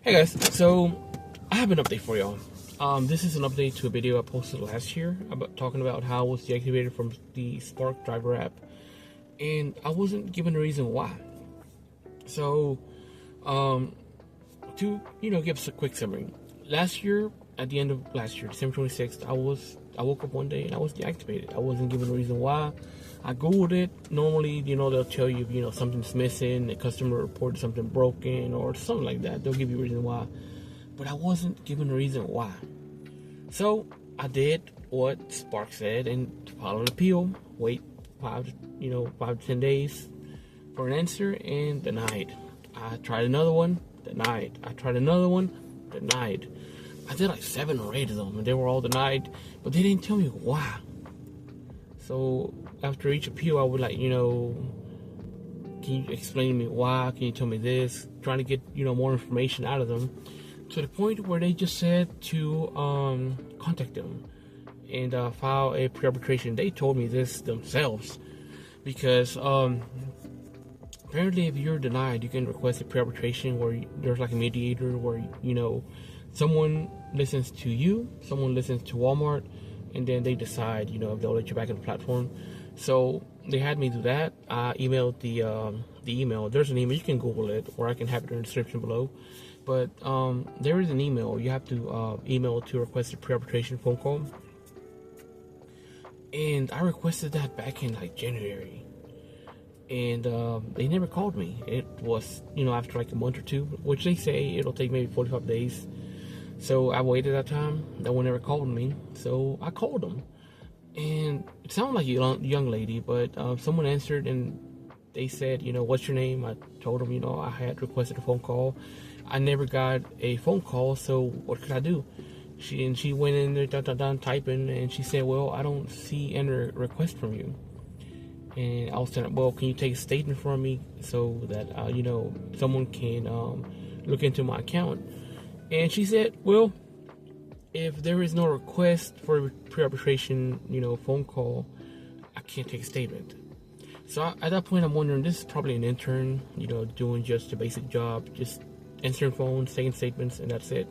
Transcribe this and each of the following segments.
Hey guys, so I have an update for y'all. This is an update to a video I posted last year about talking about how I was deactivated from the Spark driver app, and I wasn't given a reason why. So, to give us a quick summary. Last year, at the end of last year, December 26th, I woke up one day and I was deactivated. I wasn't given a reason why. I Googled it. Normally, they'll tell you if, something's missing, a customer reported something broken or something like that. They'll give you a reason why. But I wasn't given a reason why. So I did what Spark said and filed an appeal. Wait 5 to 10 days for an answer, and denied. I tried another one, denied. I tried another one, denied. I did like 7 or 8 of them, and they were all denied, but they didn't tell me why. So after each appeal, I would can you explain to me why? Can you tell me this? Trying to get more information out of them, to the point where they just said to contact them and file a pre-arbitration. They told me this themselves, because apparently if you're denied, you can request a pre-arbitration where there's like a mediator where someone listens to you, someone listens to Walmart, and then they decide if they'll let you back in the platform. So they had me do that. I emailed the email. There's an email, you can Google it, or I can have it in the description below. But there is an email. You have to email to request a pre-arbitration phone call. And I requested that back in like January. And they never called me. It was, after like a month or two, which they say it'll take maybe 45 days. So I waited that time. That one never called me. So I called them. And it sounded like a young lady, but someone answered and they said, what's your name? I told them, I had requested a phone call. I never got a phone call, so what could I do? She went in there, typing, and she said, well, I don't see any request from you. And I was saying, well, can you take a statement from me so that, someone can look into my account? And she said, well, if there is no request for a pre-arbitration, phone call, I can't take a statement. So at that point, I'm wondering, this is probably an intern, doing just a basic job, just answering phones, taking statements, and that's it.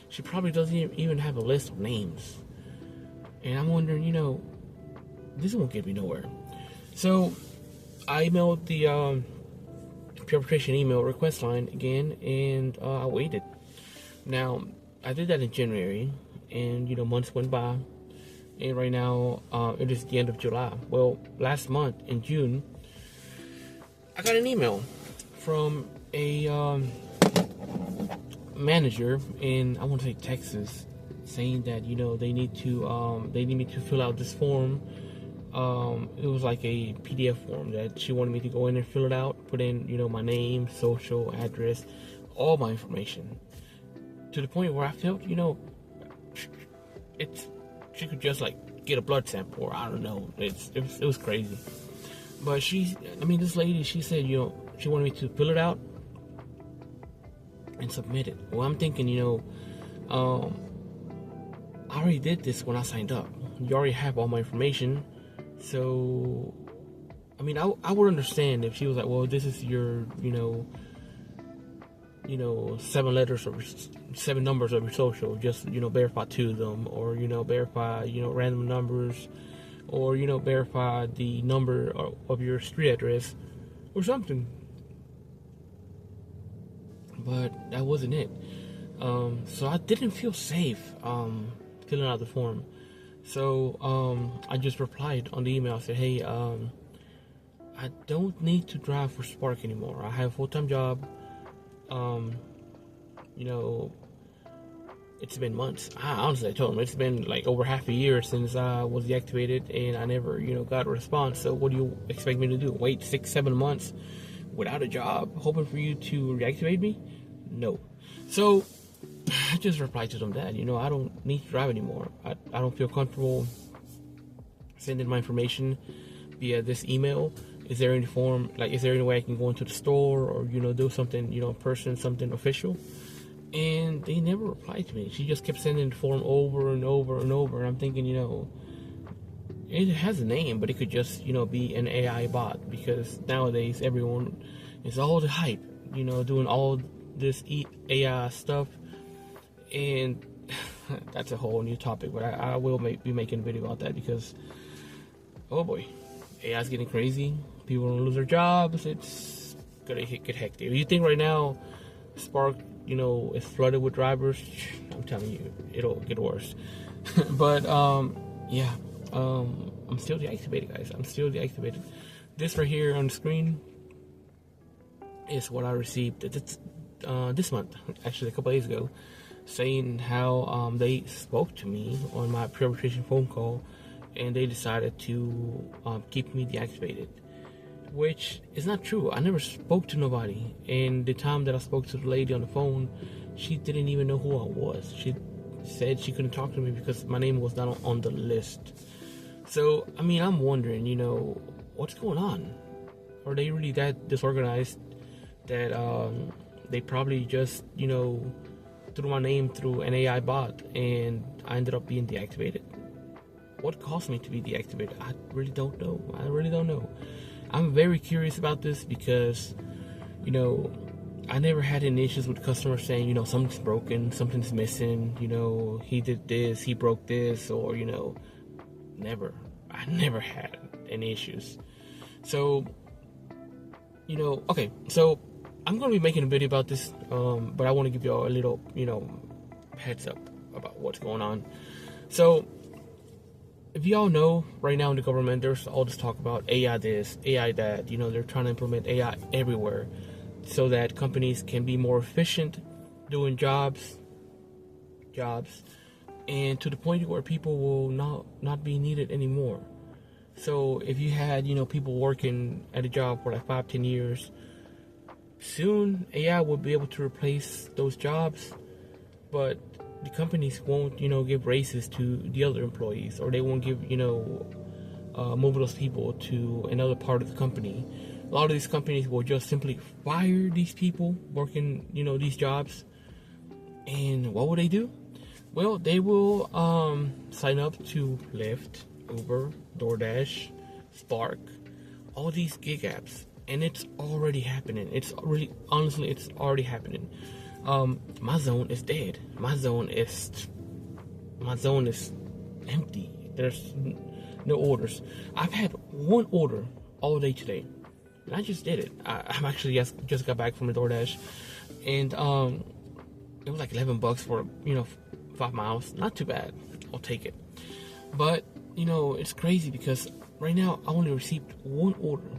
She probably doesn't even have a list of names. And I'm wondering, this won't get me nowhere. So I emailed the pre-arbitration email request line again, and I waited. Now, I did that in January, and months went by, and right now it is the end of July. Well, last month in June, I got an email from a manager in, I want to say, Texas, saying that they need me to fill out this form. It was like a PDF form that she wanted me to go in and fill it out, put in my name, social, address, all my information, to the point where I felt she could just like get a blood sample, or I don't know. It was crazy. But this lady, she said she wanted me to fill it out and submit it. Well, I'm thinking I already did this when I signed up. You already have all my information. So I would understand if she was like, well, this is your 7 letters or 7 numbers of your social, just verify 2 of them, or verify random numbers, or verify the number of your street address or something. But that wasn't it. So I didn't feel safe filling out the form. So I just replied on the email. I said, hey, I don't need to drive for Spark anymore. I have a full-time job. It's been months. I told him it's been like over half a year since I was deactivated, and I never got a response. So what do you expect me to do? Wait 6-7 months without a job, hoping for you to reactivate me? No. So I just replied to them that I don't need to drive anymore. I don't feel comfortable sending my information via this email. Is there any form, is there any way I can go into the store or do something in person, something official? And they never replied to me. She just kept sending the form over and over and over. And I'm thinking, it has a name, but it could just be an AI bot, because nowadays everyone is all the hype, doing all this AI stuff, and that's a whole new topic. But I will be making a video about that because, oh boy, AI is getting crazy. People gonna lose their jobs. It's gonna get hectic. You think right now, Spark, is flooded with drivers? I'm telling you, it'll get worse. But yeah, I'm still deactivated, guys. I'm still deactivated. This right here on the screen is what I received this month, actually a couple days ago, saying how they spoke to me on my pre-arbitration phone call, and they decided to keep me deactivated, which is not true. I never spoke to nobody, and the time that I spoke to the lady on the phone, she didn't even know who I was. She said she couldn't talk to me because my name was not on the list. So, I mean, I'm wondering, what's going on? Are they really that disorganized that they probably just, threw my name through an AI bot and I ended up being deactivated? What caused me to be deactivated? I really don't know. I'm very curious about this because, I never had any issues with customers saying, something's broken, something's missing, he did this, he broke this, or, never. I never had any issues. So, okay, so I'm going to be making a video about this, but I want to give you all a little, heads up about what's going on. So, if y'all know, right now in the government, there's all this talk about AI this, AI that, they're trying to implement AI everywhere so that companies can be more efficient doing jobs, and to the point where people will not be needed anymore. So if you had, people working at a job for like 5-10 years, soon AI will be able to replace those jobs, but the companies won't, give raises to the other employees, or they won't give, move those people to another part of the company. A lot of these companies will just simply fire these people working, these jobs. And what will they do? Well, they will sign up to Lyft, Uber, DoorDash, Spark, all these gig apps. And it's already happening. It's already happening. My zone is dead. My zone is empty. There's no orders. I've had one order all day today, and I just did it. I'm actually just got back from the DoorDash, and it was like $11 for 5 miles. Not too bad. I'll take it. But it's crazy because right now I only received one order,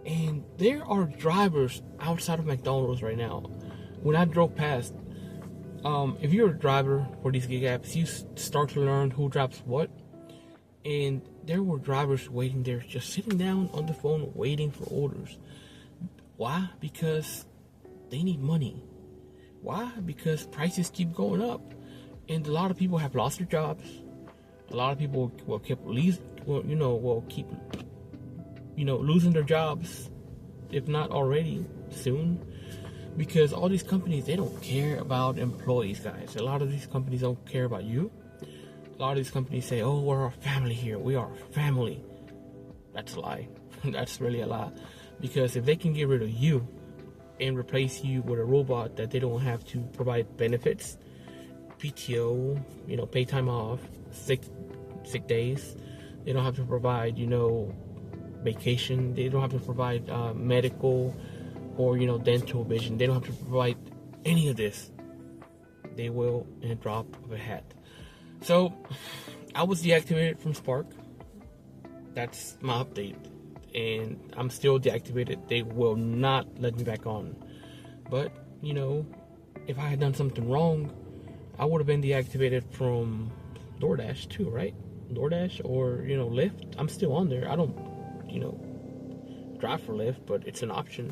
and there are drivers outside of McDonald's right now. When I drove past, if you're a driver for these gig apps, you start to learn who drops what. And there were drivers waiting there, just sitting down on the phone, waiting for orders. Why? Because they need money. Why? Because prices keep going up. And a lot of people have lost their jobs. A lot of people will keep losing their jobs, if not already, soon. Because all these companies, they don't care about employees, guys. A lot of these companies don't care about you. A lot of these companies say, oh, we're a family here. We are a family. That's a lie. That's really a lie. Because if they can get rid of you and replace you with a robot that they don't have to provide benefits, PTO, pay time off, sick days, they don't have to provide, vacation, they don't have to provide medical or, dental vision. They don't have to provide any of this. They will in a drop of a hat. So, I was deactivated from Spark. That's my update. And I'm still deactivated. They will not let me back on. But, if I had done something wrong, I would have been deactivated from DoorDash too, right? DoorDash or, Lyft. I'm still on there. I don't, drive for Lyft, but it's an option.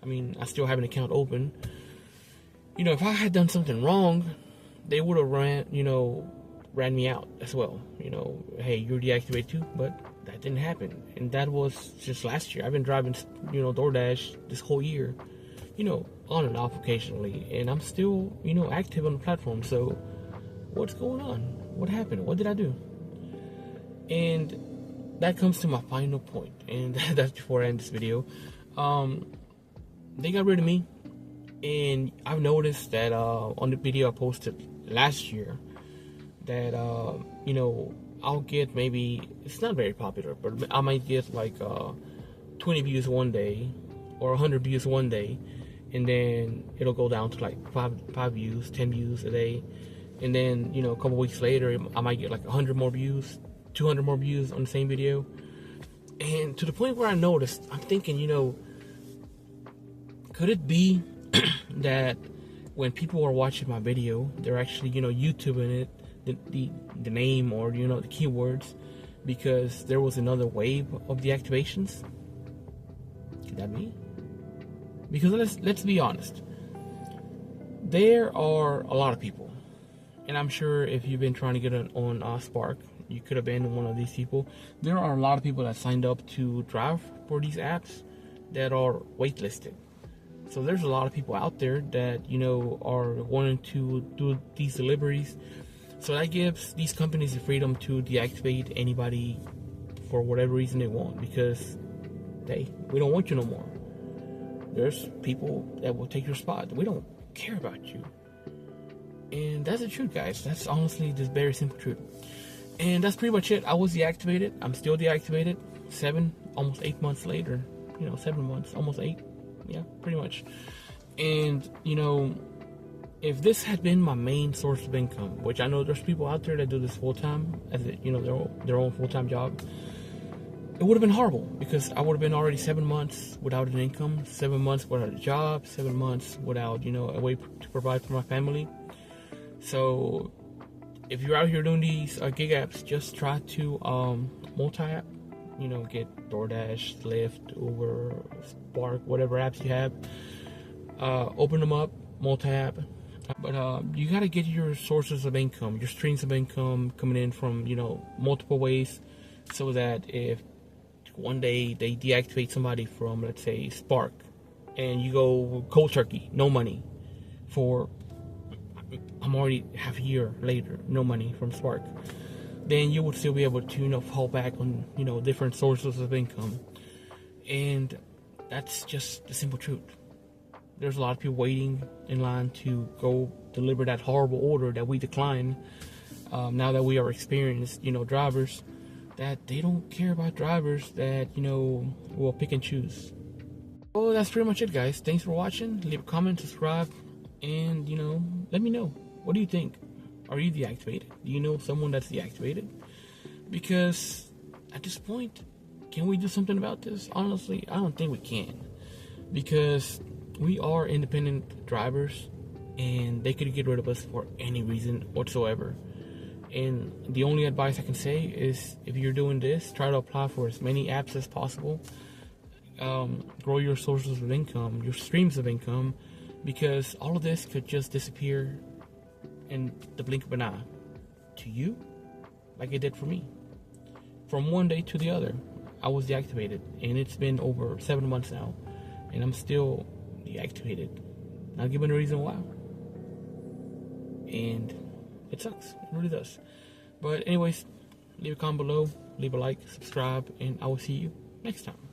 I mean, I still have an account open. If I had done something wrong, they would have ran me out as well. Hey, you're deactivated too, but that didn't happen. And that was just last year. I've been driving, DoorDash this whole year, on and off occasionally. And I'm still, active on the platform. So what's going on? What happened? What did I do? And that comes to my final point. And that's before I end this video. They got rid of me. And I've noticed that on the video I posted last year that I'll get, maybe it's not very popular, but I might get like 20 views one day or 100 views one day, and then it'll go down to like 5 views, 10 views a day, and then a couple weeks later I might get like 100 more views, 200 more views on the same video. And to the point where I noticed, I'm thinking, could it be that when people are watching my video, they're actually, YouTubing it, the name, or, the keywords, because there was another wave of deactivations? Could that be? Because let's be honest. There are a lot of people, and I'm sure if you've been trying to get on Spark, you could have been one of these people. There are a lot of people that signed up to drive for these apps that are waitlisted. So there's a lot of people out there that, are wanting to do these deliveries. So that gives these companies the freedom to deactivate anybody for whatever reason they want, because we don't want you no more. There's people that will take your spot. We don't care about you. And that's the truth, guys. That's honestly the very simple truth. And that's pretty much it. I was deactivated. I'm still deactivated. almost 8 months later. 7 months, almost 8. Yeah, pretty much. And, if this had been my main source of income, which I know there's people out there that do this full time as their own full time job, it would have been horrible, because I would have been already 7 months without an income, 7 months without a job, 7 months without a way to provide for my family. So if you're out here doing these gig apps, just try to multi-app. Get DoorDash, Lyft, Uber, Spark, whatever apps you have. Open them up, multi-app. But you got to get your sources of income, your streams of income coming in from, multiple ways, so that if one day they deactivate somebody from, let's say, Spark, and you go cold turkey, no money for, I'm already half a year later, no money from Spark, then you would still be able to, fall back on, different sources of income. And that's just the simple truth. There's a lot of people waiting in line to go deliver that horrible order that we decline. Now that we are experienced, drivers, that they don't care about drivers that, will pick and choose. Well, that's pretty much it, guys. Thanks for watching. Leave a comment, subscribe, and, let me know. What do you think? Are you deactivated? Do you know someone that's deactivated? Because at this point, can we do something about this? Honestly, I don't think we can. Because we are independent drivers, and they could get rid of us for any reason whatsoever. And the only advice I can say is, if you're doing this, try to apply for as many apps as possible. Grow your sources of income, your streams of income, because all of this could just disappear in the blink of an eye to you, like it did for me. From one day to the other, I was deactivated, and it's been over 7 months now, and I'm still deactivated, not given a reason why. And it sucks, it really does. But anyways, leave a comment below, leave a like, subscribe, and I will see you next time.